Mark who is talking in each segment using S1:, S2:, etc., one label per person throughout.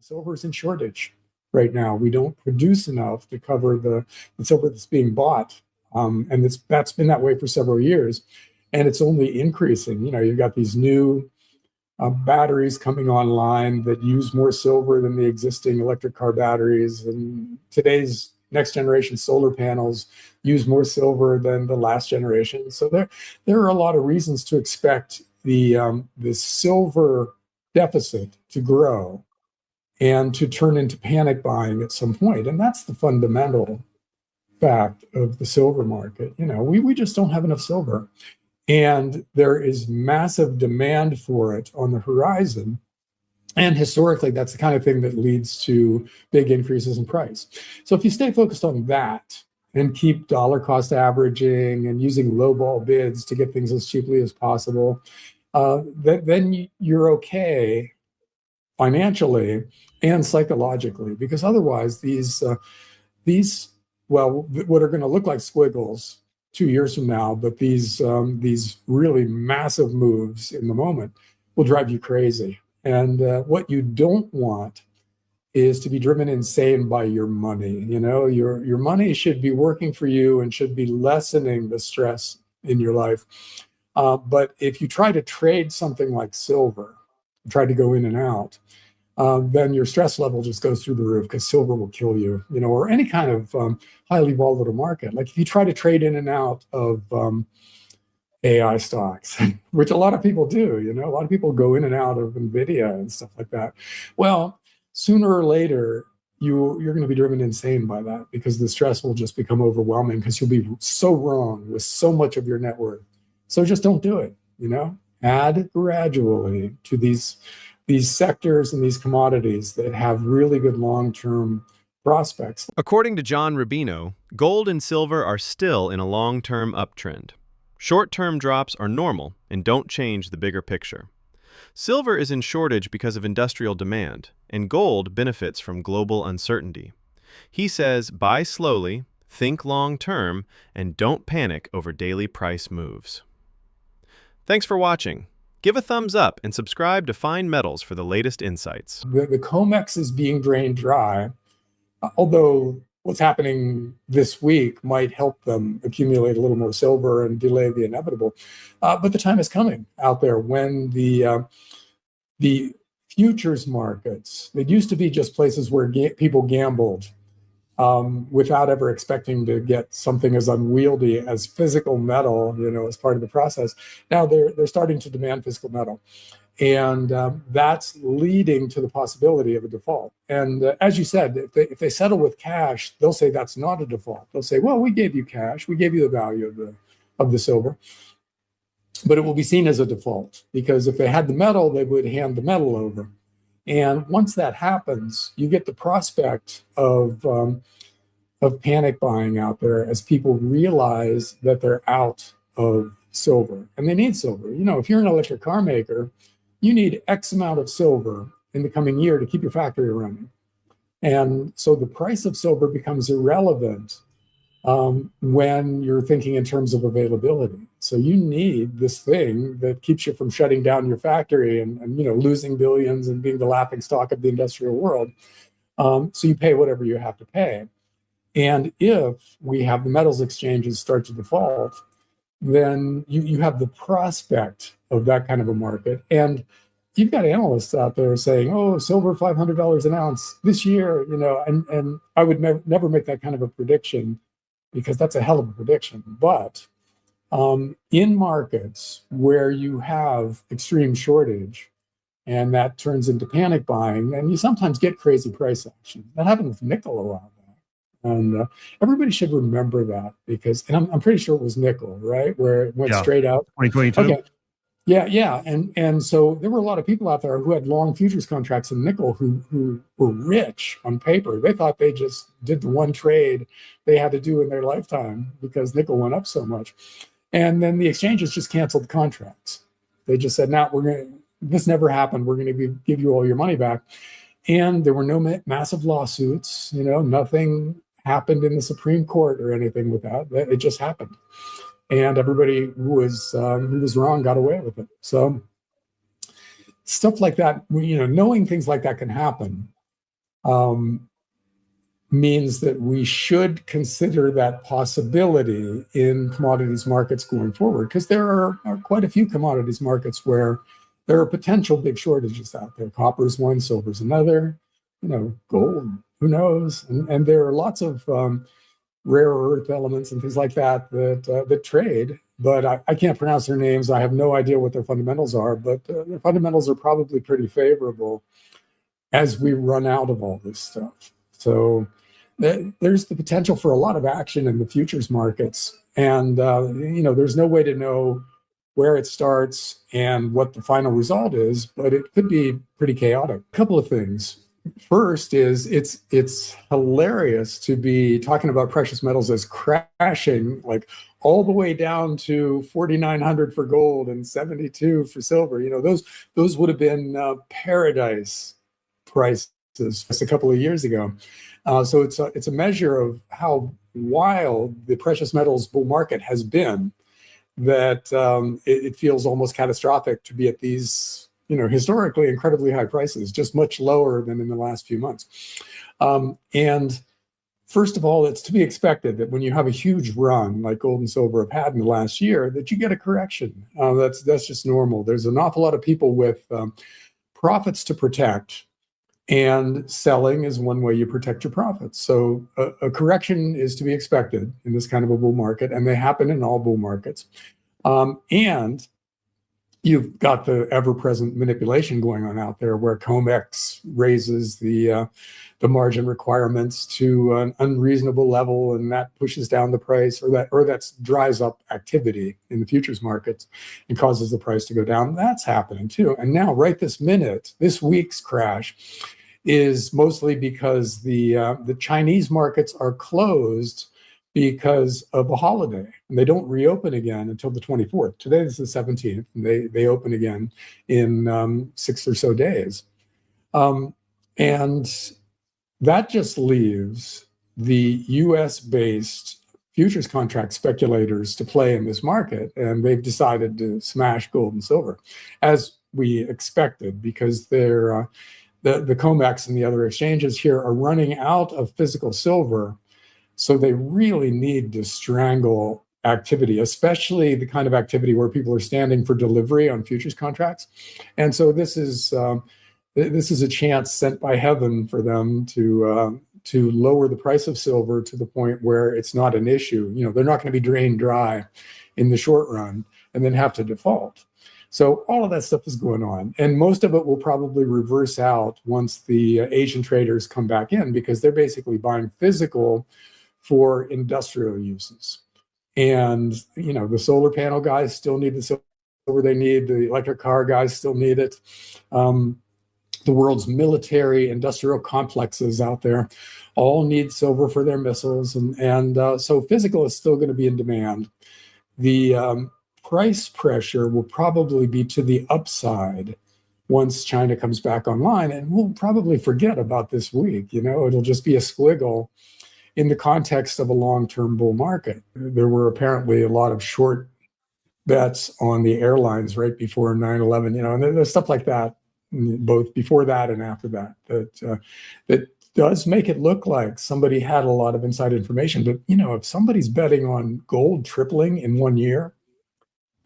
S1: Silver is in shortage right now. We don't produce enough to cover the silver that's being bought. And that's been that way for several years. And it's only increasing. You've got these new batteries coming online that use more silver than the existing electric car batteries. And today's next generation solar panels use more silver than the last generation. So there are a lot of reasons to expect the silver deficit to grow and to turn into panic buying at some point. And that's the fundamental fact of the silver market. We just don't have enough silver. And there is massive demand for it on the horizon. And historically, that's the kind of thing that leads to big increases in price. So if you stay focused on that and keep dollar cost averaging and using lowball bids to get things as cheaply as possible, then you're okay financially and psychologically, because otherwise these what are going to look like squiggles 2 years from now, but these really massive moves in the moment will drive you crazy. And what you don't want is to be driven insane by your money. Your money should be working for you and should be lessening the stress in your life. But if you try to trade something like silver, try to go in and out, then your stress level just goes through the roof, because silver will kill you, or any kind of highly volatile market. Like if you try to trade in and out of AI stocks, which a lot of people do, a lot of people go in and out of NVIDIA and stuff like that. Well, sooner or later, you're going to be driven insane by that, because the stress will just become overwhelming, because you'll be so wrong with so much of your net worth. So just don't do it, add gradually to these sectors and these commodities that have really good long-term prospects.
S2: According to John Rubino, gold and silver are still in a long-term uptrend. Short-term drops are normal and don't change the bigger picture. Silver is in shortage because of industrial demand, and gold benefits from global uncertainty. He says, buy slowly, think long-term, and don't panic over daily price moves. Thanks for watching. Give a thumbs up and subscribe to Find Metals for the latest insights.
S1: The COMEX is being drained dry, although what's happening this week might help them accumulate a little more silver and delay the inevitable. But the time is coming out there when the futures markets, that used to be just places where people gambled without ever expecting to get something as unwieldy as physical metal, as part of the process. Now they're starting to demand physical metal. And that's leading to the possibility of a default. And as you said, if they settle with cash, they'll say that's not a default. They'll say, well, we gave you cash. We gave you the value of the silver. But it will be seen as a default, because if they had the metal, they would hand the metal over. And once that happens, you get the prospect of panic buying out there as people realize that they're out of silver and they need silver. If you're an electric car maker, you need X amount of silver in the coming year to keep your factory running. And so the price of silver becomes irrelevant when you're thinking in terms of availability. So you need this thing that keeps you from shutting down your factory and losing billions and being the laughing stock of the industrial world. So you pay whatever you have to pay. And if we have the metals exchanges start to default, then you have the prospect of that kind of a market. And you've got analysts out there saying, oh, silver $500 an ounce this year, and I would never make that kind of a prediction, because that's a hell of a prediction. But in markets where you have extreme shortage and that turns into panic buying, and you sometimes get crazy price action. That happened with nickel a while back. And everybody should remember that, because, and I'm pretty sure it was nickel, right? Where it went straight out.
S3: 2022.
S1: Okay. Yeah. And so there were a lot of people out there who had long futures contracts in nickel who were rich on paper. They thought they just did the one trade they had to do in their lifetime because nickel went up so much. And then the exchanges just canceled the contracts. They just said, this never happened. We're going to give you all your money back. And there were no massive lawsuits, nothing happened in the Supreme Court or anything with that. It just happened. And everybody who was wrong got away with it. So stuff like that, knowing things like that can happen um, means that we should consider that possibility in commodities markets going forward, because there are quite a few commodities markets where there are potential big shortages out there. Copper's one, silver's another, gold, who knows? And there are lots of rare earth elements and things like that trade, but I can't pronounce their names. I have no idea what their fundamentals are, but their fundamentals are probably pretty favorable as we run out of all this stuff. So there's the potential for a lot of action in the futures markets. And, there's no way to know where it starts and what the final result is, but it could be pretty chaotic. A couple of things. First is it's hilarious to be talking about precious metals as crashing like all the way down to 4,900 for gold and 72 for silver. Those would have been paradise prices just a couple of years ago. So it's a measure of how wild the precious metals bull market has been, that it feels almost catastrophic to be at these historically incredibly high prices, just much lower than in the last few months. And first of all, it's to be expected that when you have a huge run like gold and silver have had in the last year, that you get a correction. That's just normal. There's an awful lot of people with profits to protect, and selling is one way you protect your profits. So a correction is to be expected in this kind of a bull market, and they happen in all bull markets. And you've got the ever-present manipulation going on out there, where COMEX raises the margin requirements to an unreasonable level, and that pushes down the price, or that dries up activity in the futures markets and causes the price to go down. That's happening too. And now, right this minute, this week's crash is mostly because the Chinese markets are closed because of a holiday, and they don't reopen again until the 24th. Today is the 17th, and they open again in 6 or so days. And that just leaves the US-based futures contract speculators to play in this market, and they've decided to smash gold and silver, as we expected, because the COMEX and the other exchanges here are running out of physical silver. So they really need to strangle activity, especially the kind of activity where people are standing for delivery on futures contracts. And so this is a chance sent by heaven for them to lower the price of silver to the point where it's not an issue. They're not going to be drained dry in the short run and then have to default. So all of that stuff is going on, and most of it will probably reverse out once the Asian traders come back in, because they're basically buying physical for industrial uses. And the solar panel guys still need the silver they need. The electric car guys still need it. The world's military industrial complexes out there all need silver for their missiles, and so physical is still going to be in demand. The price pressure will probably be to the upside once China comes back online, and we'll probably forget about this week. It'll just be a squiggle in the context of a long-term bull market. There were apparently a lot of short bets on the airlines right before 9/11, and there's stuff like that, both before that and after that, that does make it look like somebody had a lot of inside information. But, if somebody's betting on gold tripling in 1 year,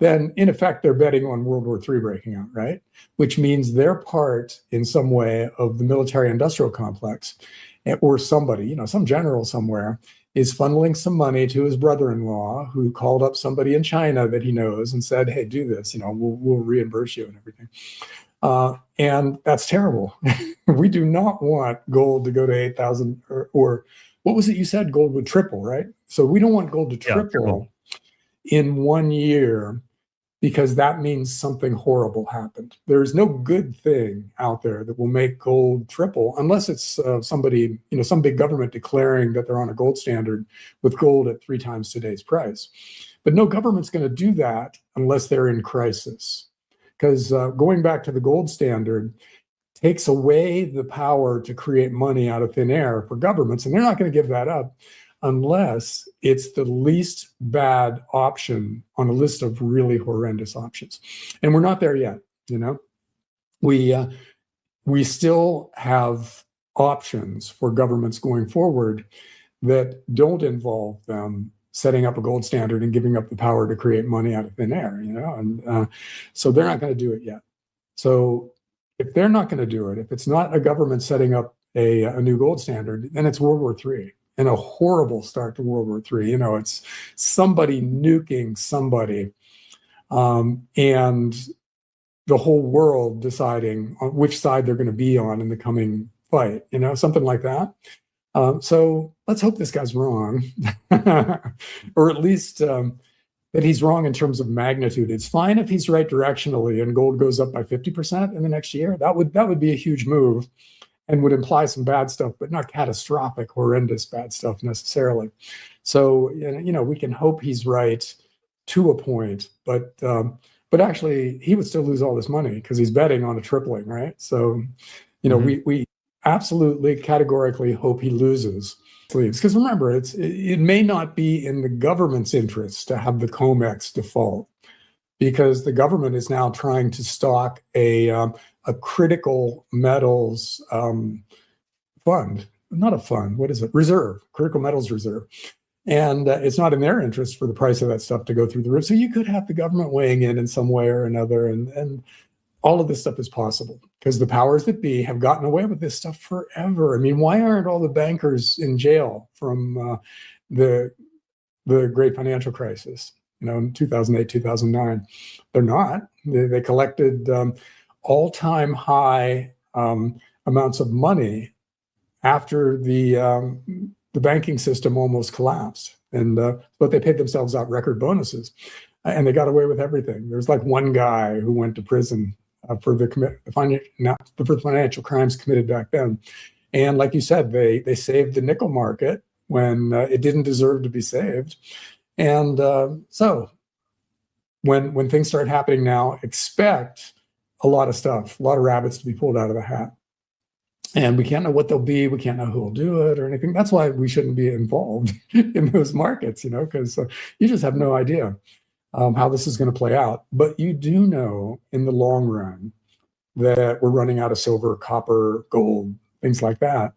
S1: then in effect, they're betting on World War III breaking out, right? Which means they're part in some way of the military industrial complex, or somebody, some general somewhere is funneling some money to his brother-in-law, who called up somebody in China that he knows and said, hey, do this, we'll reimburse you and everything. And that's terrible. We do not want gold to go to 8,000 or what was it you said? Gold would triple, right? So we don't want gold to triple in 1 year, because that means something horrible happened. There's no good thing out there that will make gold triple, unless it's somebody, some big government declaring that they're on a gold standard with gold at 3 times today's price. But no government's going to do that unless they're in crisis. Because going back to the gold standard takes away the power to create money out of thin air for governments, and they're not going to give that up unless it's the least bad option on a list of really horrendous options. And we're not there yet. We still have options for governments going forward that don't involve them setting up a gold standard and giving up the power to create money out of thin air, and so they're not going to do it yet. So if they're not going to do it, if it's not a government setting up a new gold standard, then it's World War III, and a horrible start to World War III. It's somebody nuking somebody, and the whole world deciding on which side they're going to be on in the coming fight, something like that. So let's hope this guy's wrong, or at least that he's wrong in terms of magnitude. It's fine if he's right directionally and gold goes up by 50% in the next year. That would be a huge move and would imply some bad stuff, but not catastrophic, horrendous bad stuff necessarily. So, we can hope he's right to a point, but actually he would still lose all this money because he's betting on a tripling, right? So, we absolutely categorically hope he loses. Because remember, it may not be in the government's interest to have the COMEX default, because the government is now trying to stock a critical metals fund, not a fund, what is it? Reserve, critical metals reserve. And it's not in their interest for the price of that stuff to go through the roof. So you could have the government weighing in some way or another, and all of this stuff is possible because the powers that be have gotten away with this stuff forever. I mean, why aren't all the bankers in jail from the great financial crisis, in 2008, 2009? They're not. They collected all-time high amounts of money after the banking system almost collapsed, but they paid themselves out record bonuses, and they got away with everything. There's like one guy who went to prison for the financial crimes committed back then. And like you said, they saved the nickel market when it didn't deserve to be saved. And so when things start happening now, expect a lot of stuff, a lot of rabbits to be pulled out of the hat. And we can't know what they'll be. We can't know who will do it or anything. That's why we shouldn't be involved in those markets, because you just have no idea how this is going to play out. But you do know in the long run that we're running out of silver, copper, gold, things like that.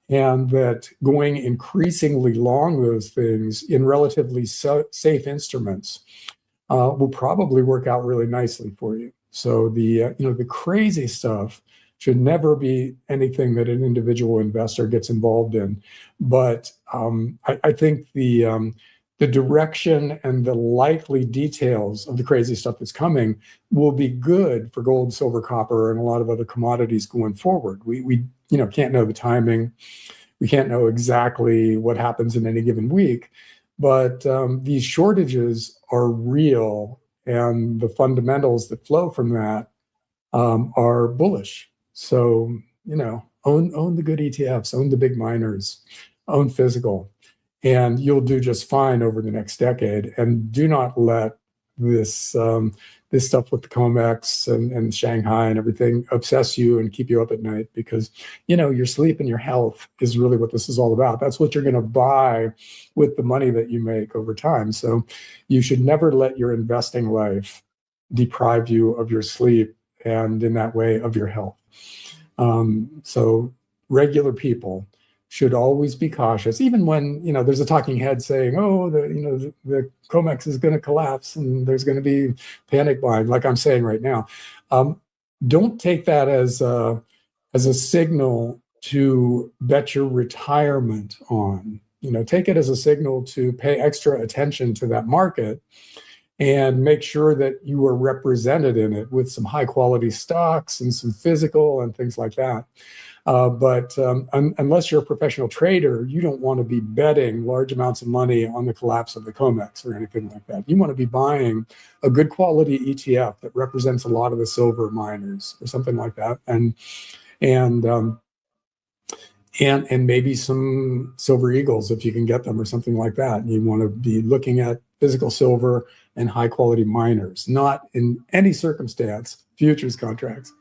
S1: And that going increasingly long those things in relatively safe instruments will probably work out really nicely for you. So the crazy stuff should never be anything that an individual investor gets involved in. But I think the direction and the likely details of the crazy stuff that's coming will be good for gold, silver, copper, and a lot of other commodities going forward. We can't know the timing. We can't know exactly what happens in any given week, but these shortages are real, and the fundamentals that flow from that are bullish. So, own the good ETFs, own the big miners, own physical, and you'll do just fine over the next decade. And do not let this stuff with the COMEX and Shanghai and everything obsess you and keep you up at night, because, your sleep and your health is really what this is all about. That's what you're going to buy with the money that you make over time. So you should never let your investing life deprive you of your sleep and in that way of your health. So regular people should always be cautious, even when, there's a talking head saying, oh, the COMEX is going to collapse and there's going to be panic buying, like I'm saying right now. Don't take that as a signal to bet your retirement on. Take it as a signal to pay extra attention to that market and make sure that you are represented in it with some high quality stocks and some physical and things like that. But unless you're a professional trader, you don't want to be betting large amounts of money on the collapse of the COMEX or anything like that. You want to be buying a good quality ETF that represents a lot of the silver miners or something like that, and maybe some silver eagles if you can get them or something like that. You want to be looking at physical silver and high quality miners, not in any circumstance futures contracts.